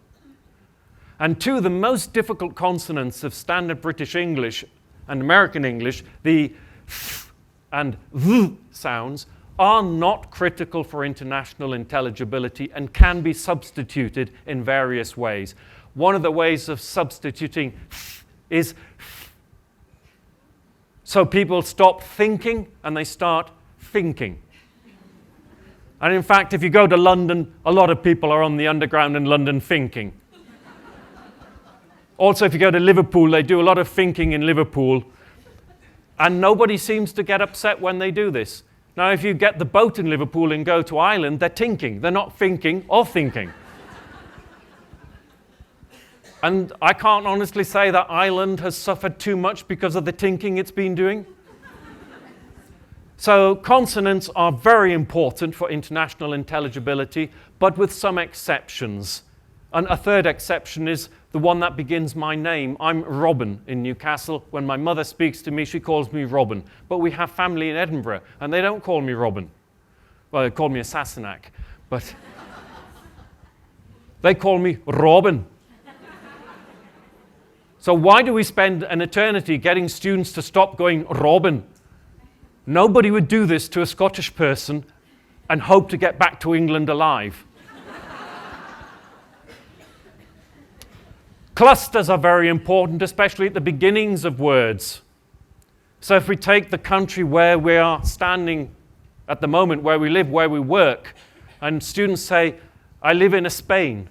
And two of the most difficult consonants of standard British English and American English, the th and th sounds, are not critical for international intelligibility and can be substituted in various ways. One of the ways of substituting th is th. So people stop thinking and they start thinking. And in fact, if you go to London, a lot of people are on the underground in London thinking. Also, if you go to Liverpool, they do a lot of thinking in Liverpool. And nobody seems to get upset when they do this. Now, if you get the boat in Liverpool and go to Ireland, they're tinking. They're not thinking or thinking. And I can't honestly say that Ireland has suffered too much because of the tinking it's been doing. So consonants are very important for international intelligibility, but with some exceptions. And a third exception is the one that begins my name. I'm Robin in Newcastle. When my mother speaks to me, she calls me Robin. But we have family in Edinburgh, and they don't call me Robin. Well, they call me a Sassenach, but they call me Robin. So why do we spend an eternity getting students to stop going Robin? Nobody would do this to a Scottish person and hope to get back to England alive. Clusters are very important, especially at the beginnings of words. So if we take the country where we are standing at the moment, where we live, where we work, and students say, I live in a Spain.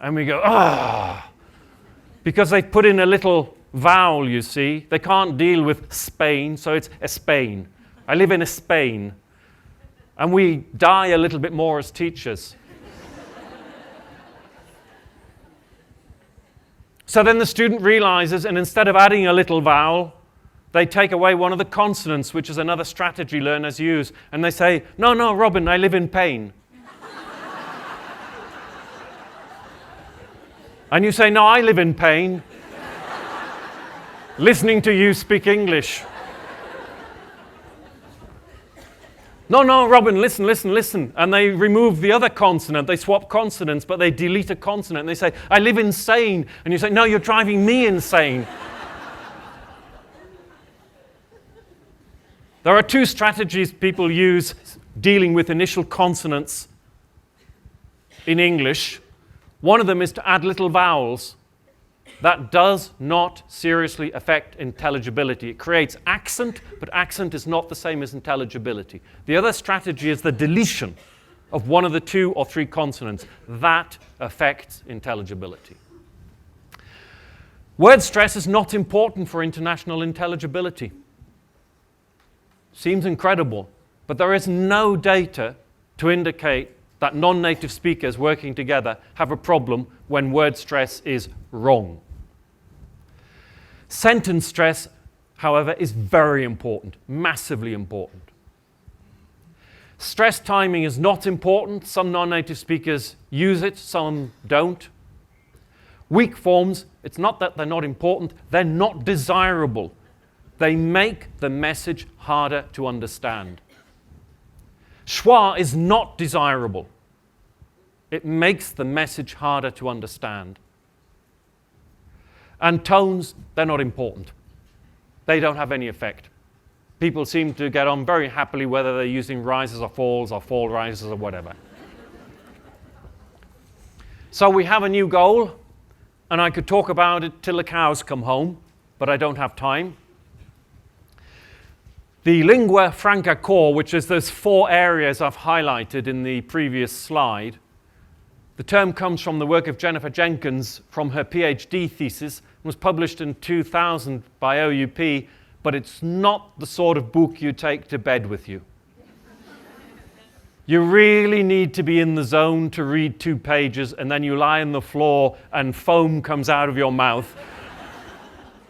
And we go, ah, because they put in a little vowel, you see. They can't deal with Spain, so it's a Spain. I live in a Spain. And we die a little bit more as teachers. So then the student realizes, and instead of adding a little vowel, they take away one of the consonants, which is another strategy learners use, and they say, no, Robin, I live in pain. And you say, no, I live in pain. Listening to you speak English. No, Robin, listen. And they remove the other consonant. They swap consonants, but they delete a consonant. And they say, I live insane. And you say, no, you're driving me insane. There are two strategies people use dealing with initial consonants in English. One of them is to add little vowels. That does not seriously affect intelligibility. It creates accent, but accent is not the same as intelligibility. The other strategy is the deletion of one of the 2 or 3 consonants. That affects intelligibility. Word stress is not important for international intelligibility. Seems incredible, but there is no data to indicate that non-native speakers working together have a problem when word stress is wrong. Sentence stress, however, is very important, massively important. Stress timing is not important. Some non-native speakers use it, some don't. Weak forms, it's not that they're not important, they're not desirable. They make the message harder to understand. Schwa is not desirable. It makes the message harder to understand. And tones, they're not important. They don't have any effect. People seem to get on very happily whether they're using rises or fall rises or whatever. So we have a new goal, and I could talk about it till the cows come home, but I don't have time. The lingua franca core, which is those 4 areas I've highlighted in the previous slide, the term comes from the work of Jennifer Jenkins from her PhD thesis, and was published in 2000 by OUP, but it's not the sort of book you take to bed with you. You really need to be in the zone to read 2 pages, and then you lie on the floor and foam comes out of your mouth.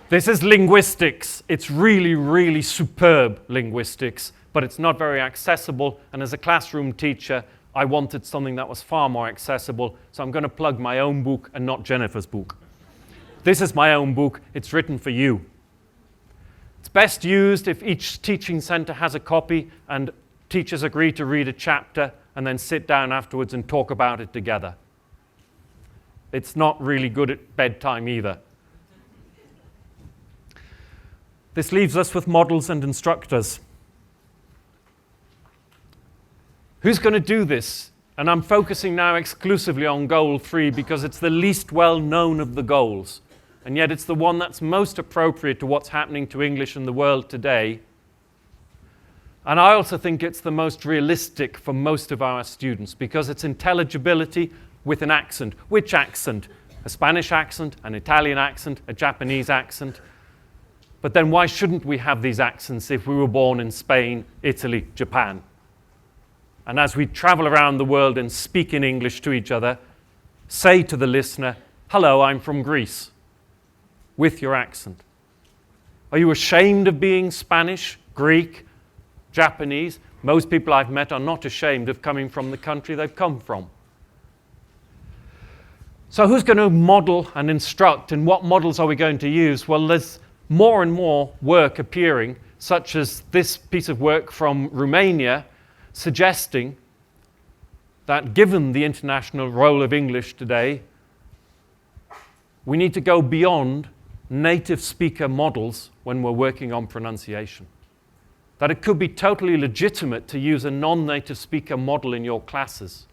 This is linguistics. It's really, really superb linguistics, but it's not very accessible, and as a classroom teacher, I wanted something that was far more accessible, so I'm going to plug my own book and not Jennifer's book. This is my own book. It's written for you. It's best used if each teaching center has a copy and teachers agree to read a chapter and then sit down afterwards and talk about it together. It's not really good at bedtime either. This leaves us with models and instructors. Who's going to do this? And I'm focusing now exclusively on goal 3 because it's the least well known of the goals. And yet it's the one that's most appropriate to what's happening to English in the world today. And I also think it's the most realistic for most of our students because it's intelligibility with an accent. Which accent? A Spanish accent, an Italian accent, a Japanese accent. But then why shouldn't we have these accents if we were born in Spain, Italy, Japan? And as we travel around the world and speak in English to each other, say to the listener, "Hello, I'm from Greece," with your accent. Are you ashamed of being Spanish, Greek, Japanese? Most people I've met are not ashamed of coming from the country they've come from. So who's going to model and instruct, and what models are we going to use? Well, there's more and more work appearing, such as this piece of work from Romania, suggesting that given the international role of English today, we need to go beyond native speaker models when we're working on pronunciation. That it could be totally legitimate to use a non-native speaker model in your classes.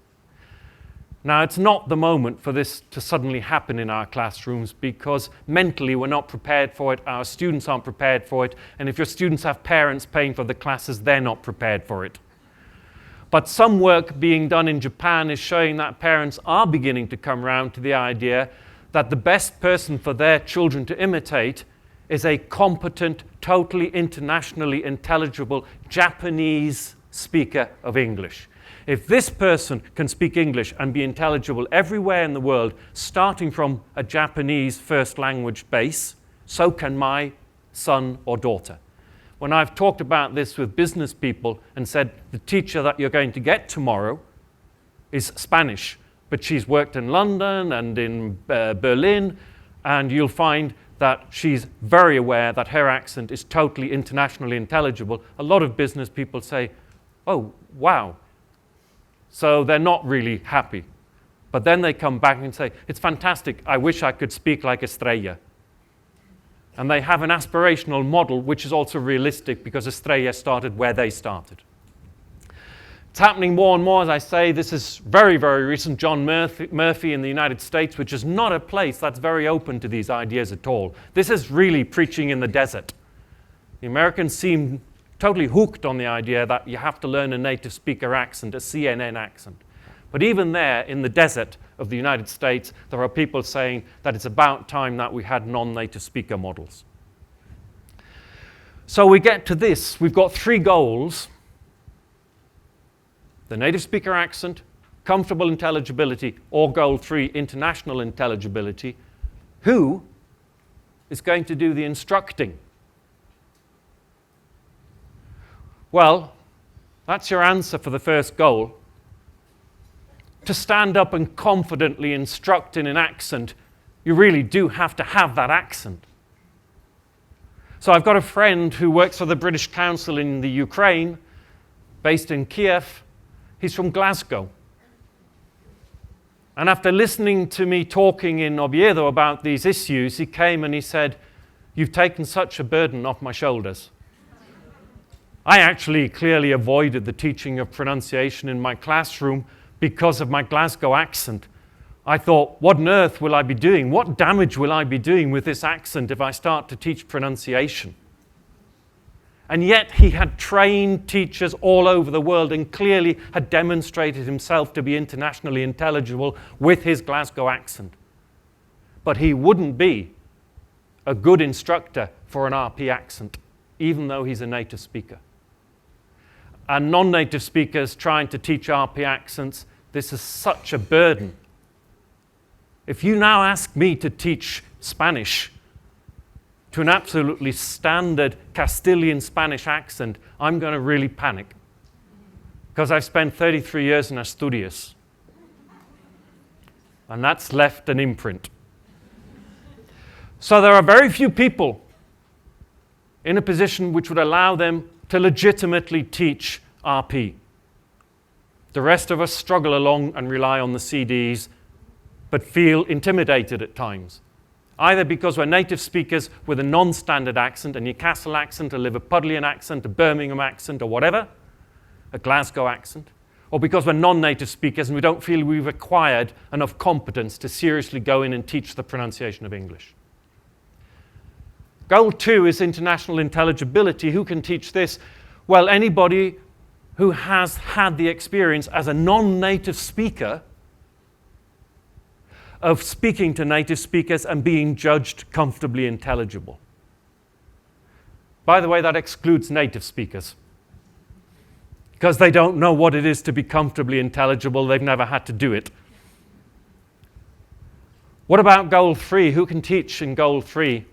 Now, it's not the moment for this to suddenly happen in our classrooms because mentally we're not prepared for it, our students aren't prepared for it, and if your students have parents paying for the classes, they're not prepared for it. But some work being done in Japan is showing that parents are beginning to come around to the idea that the best person for their children to imitate is a competent, totally internationally intelligible Japanese speaker of English. If this person can speak English and be intelligible everywhere in the world, starting from a Japanese first language base, so can my son or daughter. When I've talked about this with business people and said, the teacher that you're going to get tomorrow is Spanish, but she's worked in London and in Berlin, and you'll find that she's very aware that her accent is totally internationally intelligible. A lot of business people say, oh, wow. So they're not really happy. But then they come back and say, it's fantastic, I wish I could speak like Estrella. And they have an aspirational model which is also realistic because Estrella started where they started. It's happening more and more, as I say. This is very, very recent. John Murphy in the United States, which is not a place that's very open to these ideas at all. This is really preaching in the desert. The Americans seem totally hooked on the idea that you have to learn a native speaker accent, a CNN accent. But even there, in the desert of the United States, there are people saying that it's about time that we had non-native speaker models. So we get to this. We've got 3 goals. The native speaker accent, comfortable intelligibility, or goal 3, international intelligibility. Who is going to do the instructing? Well, that's your answer for the first goal. To stand up and confidently instruct in an accent, you really do have to have that accent. So I've got a friend who works for the British Council in the Ukraine, based in Kiev. He's from Glasgow. And after listening to me talking in Oviedo about these issues, he came and he said, "You've taken such a burden off my shoulders." I actually clearly avoided the teaching of pronunciation in my classroom because of my Glasgow accent. I thought, what on earth will I be doing? What damage will I be doing with this accent if I start to teach pronunciation? And yet he had trained teachers all over the world and clearly had demonstrated himself to be internationally intelligible with his Glasgow accent. But he wouldn't be a good instructor for an RP accent, even though he's a native speaker. And non-native speakers trying to teach RP accents, this is such a burden. If you now ask me to teach Spanish to an absolutely standard Castilian Spanish accent, I'm going to really panic. Because I've spent 33 years in Asturias. And that's left an imprint. So there are very few people in a position which would allow them to legitimately teach RP. The rest of us struggle along and rely on the CDs, but feel intimidated at times. Either because we're native speakers with a non-standard accent, a Newcastle accent, a Liverpudlian accent, a Birmingham accent, or whatever, a Glasgow accent, or because we're non-native speakers and we don't feel we've acquired enough competence to seriously go in and teach the pronunciation of English. Goal 2 is international intelligibility. Who can teach this? Well, anybody who has had the experience as a non-native speaker of speaking to native speakers and being judged comfortably intelligible. By the way, that excludes native speakers, because they don't know what it is to be comfortably intelligible. They've never had to do it. What about goal 3? Who can teach in goal 3?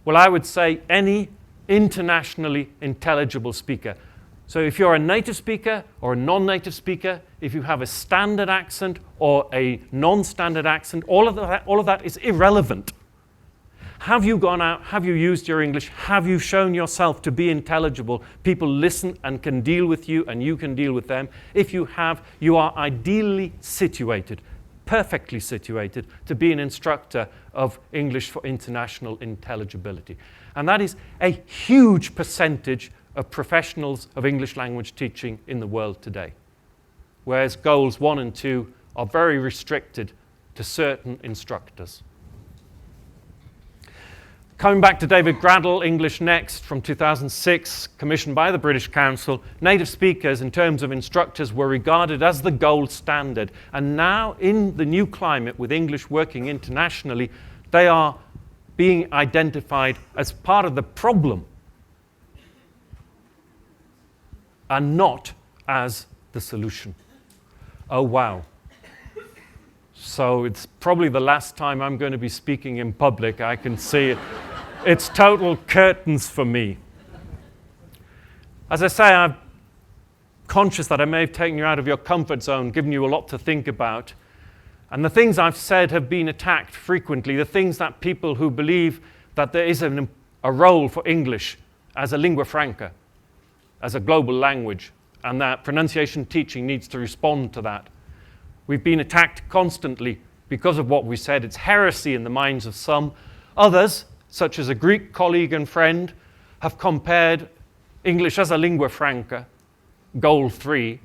Well, I would say any internationally intelligible speaker. So if you're a native speaker or a non-native speaker, if you have a standard accent or a non-standard accent, all of that is irrelevant. Have you gone out? Have you used your English? Have you shown yourself to be intelligible? People listen and can deal with you, and you can deal with them. If you have, you are ideally situated, perfectly situated, to be an instructor of English for international intelligibility. And that is a huge percentage of professionals of English language teaching in the world today. Whereas goals 1 and 2 are very restricted to certain instructors. Coming back to David Graddol, English Next from 2006, commissioned by the British Council, native speakers in terms of instructors were regarded as the gold standard. And now in the new climate with English working internationally, they are being identified as part of the problem and not as the solution. Oh, wow. So it's probably the last time I'm going to be speaking in public. I can see it. It's total curtains for me. As I say, I'm conscious that I may have taken you out of your comfort zone, given you a lot to think about. And the things I've said have been attacked frequently, the things that people who believe that there is a role for English as a lingua franca, as a global language, and that pronunciation teaching needs to respond to that. We've been attacked constantly because of what we said. It's heresy in the minds of some. Others such as a Greek colleague and friend, have compared English as a lingua franca, goal 3,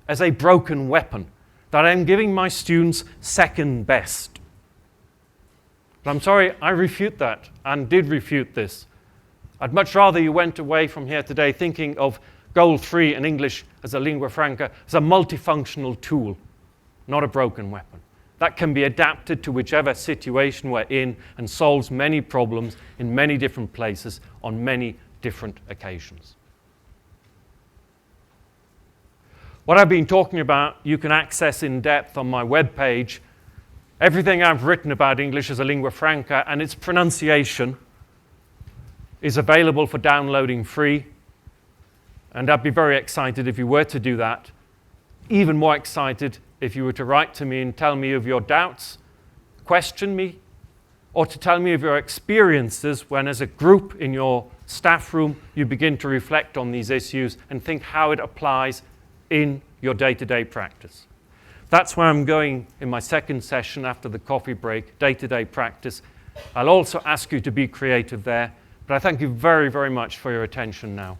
as a broken weapon that I'm giving my students second best. But I'm sorry, I refute that and did refute this. I'd much rather you went away from here today thinking of goal 3 in English as a lingua franca as a multifunctional tool, not a broken weapon. That can be adapted to whichever situation we're in and solves many problems in many different places on many different occasions. What I've been talking about, you can access in depth on my webpage. Everything I've written about English as a lingua franca and its pronunciation is available for downloading free. And I'd be very excited if you were to do that. Even more excited if you were to write to me and tell me of your doubts, question me, or to tell me of your experiences when as a group in your staff room you begin to reflect on these issues and think how it applies in your day-to-day practice. That's where I'm going in my second session after the coffee break, day-to-day practice. I'll also ask you to be creative there, but I thank you very, very much for your attention now.